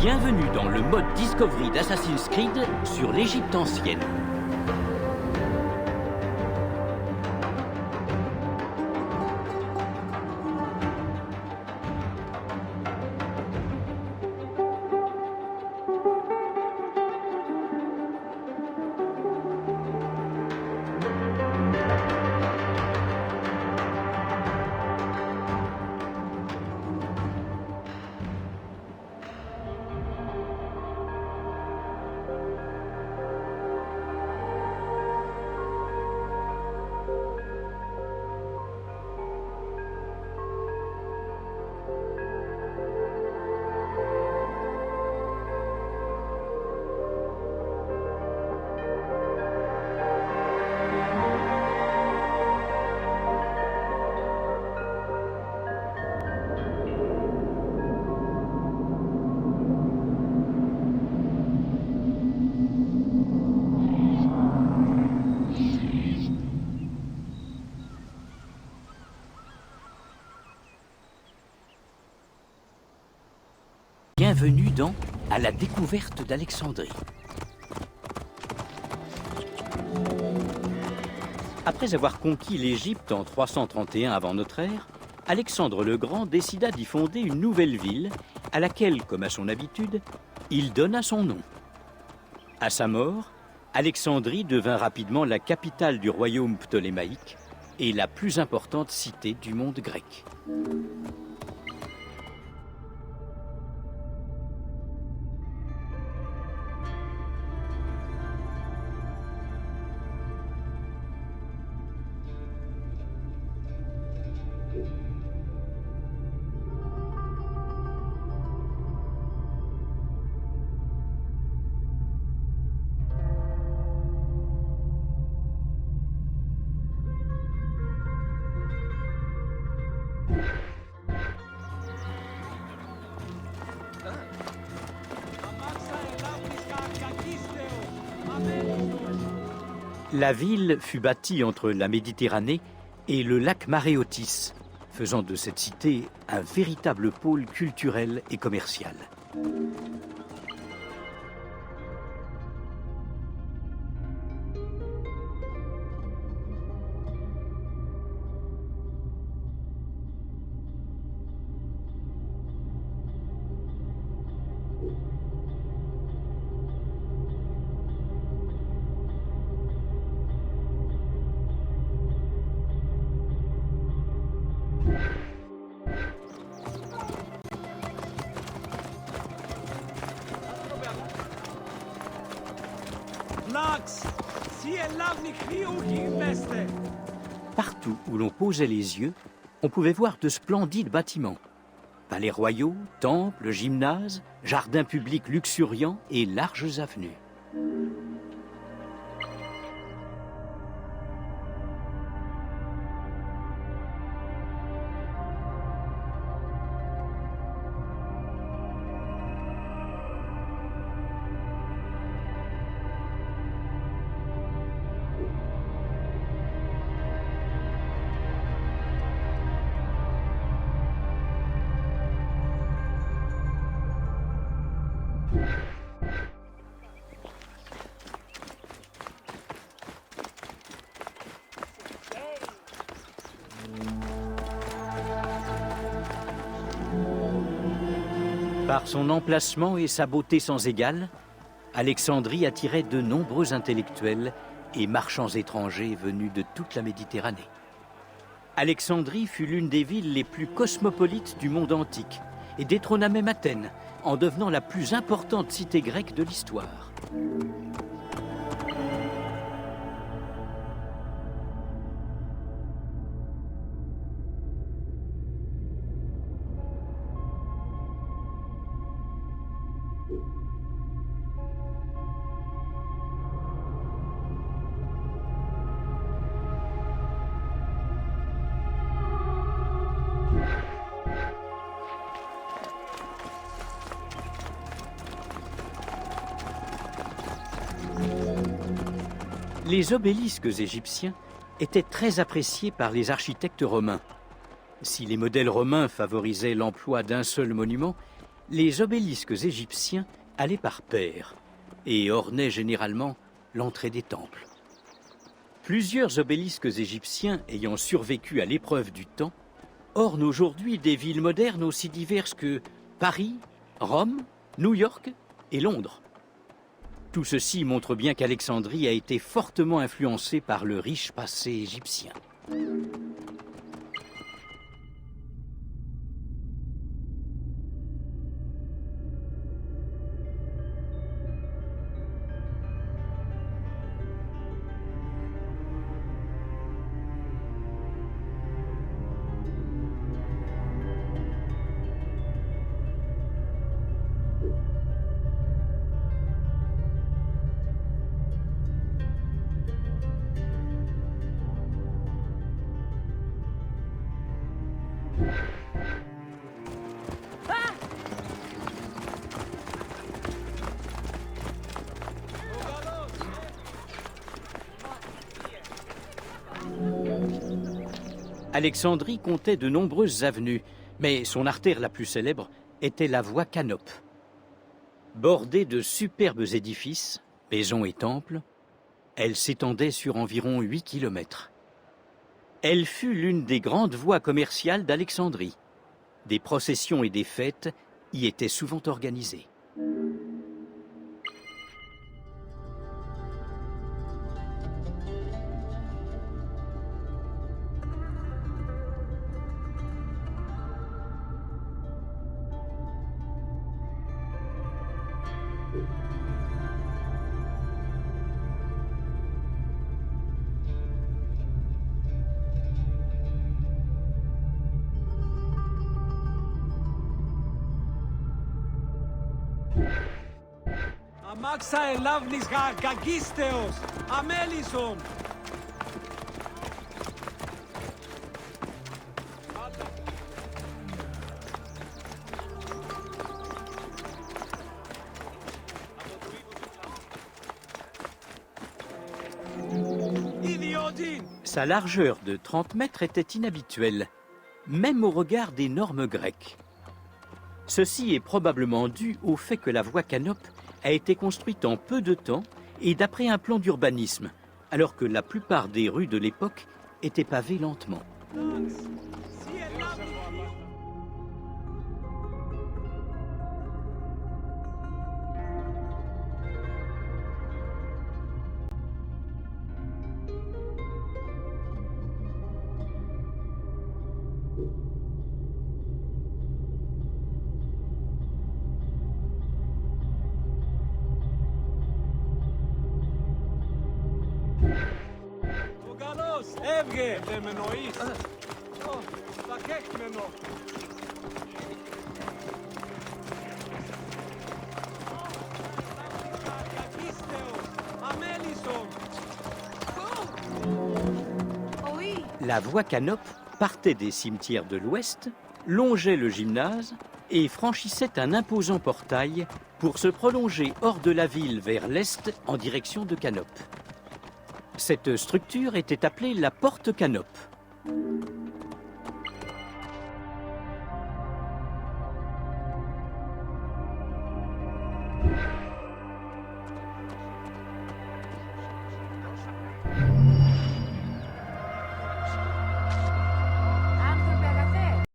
Bienvenue dans le mode Discovery d'Assassin's Creed sur l'Égypte ancienne. Bienvenue dans « À la découverte d'Alexandrie ». Après avoir conquis l'Égypte en 331 avant notre ère, Alexandre le Grand décida d'y fonder une nouvelle ville à laquelle, comme à son habitude, il donna son nom. À sa mort, Alexandrie devint rapidement la capitale du royaume ptolémaïque et la plus importante cité du monde grec. La ville fut bâtie entre la Méditerranée et le lac Maréotis, faisant de cette cité un véritable pôle culturel et commercial. Partout où l'on posait les yeux, on pouvait voir de splendides bâtiments. Palais royaux, temples, gymnases, jardins publics luxuriants et larges avenues. Par son emplacement et sa beauté sans égale, Alexandrie attirait de nombreux intellectuels et marchands étrangers venus de toute la Méditerranée. Alexandrie fut l'une des villes les plus cosmopolites du monde antique et détrôna même Athènes en devenant la plus importante cité grecque de l'histoire. Les obélisques égyptiens étaient très appréciés par les architectes romains. Si les modèles romains favorisaient l'emploi d'un seul monument, les obélisques égyptiens allaient par paires et ornaient généralement l'entrée des temples. Plusieurs obélisques égyptiens ayant survécu à l'épreuve du temps ornent aujourd'hui des villes modernes aussi diverses que Paris, Rome, New York et Londres. Tout ceci montre bien qu'Alexandrie a été fortement influencée par le riche passé égyptien. Alexandrie comptait de nombreuses avenues, mais son artère la plus célèbre était la voie Canope. Bordée de superbes édifices, maisons et temples, elle s'étendait sur environ 8 kilomètres. Elle fut l'une des grandes voies commerciales d'Alexandrie. Des processions et des fêtes y étaient souvent organisées. Αμάξα ελάβνης γαγκίστεως, αμέλισσον. Sa largeur de 30 mètres était inhabituelle, même au regard des normes grecques. Ceci est probablement dû au fait que la voie Canope a été construite en peu de temps et d'après un plan d'urbanisme, alors que la plupart des rues de l'époque étaient pavées lentement. Έβγε! Δεν με εννοείς! Τα κέκμενο! La voie Canope partait des cimetières de l'Ouest, longeait le gymnase et franchissait un imposant portail pour se prolonger hors de la ville vers l'Est en direction de Canope. Cette structure était appelée la porte Canope.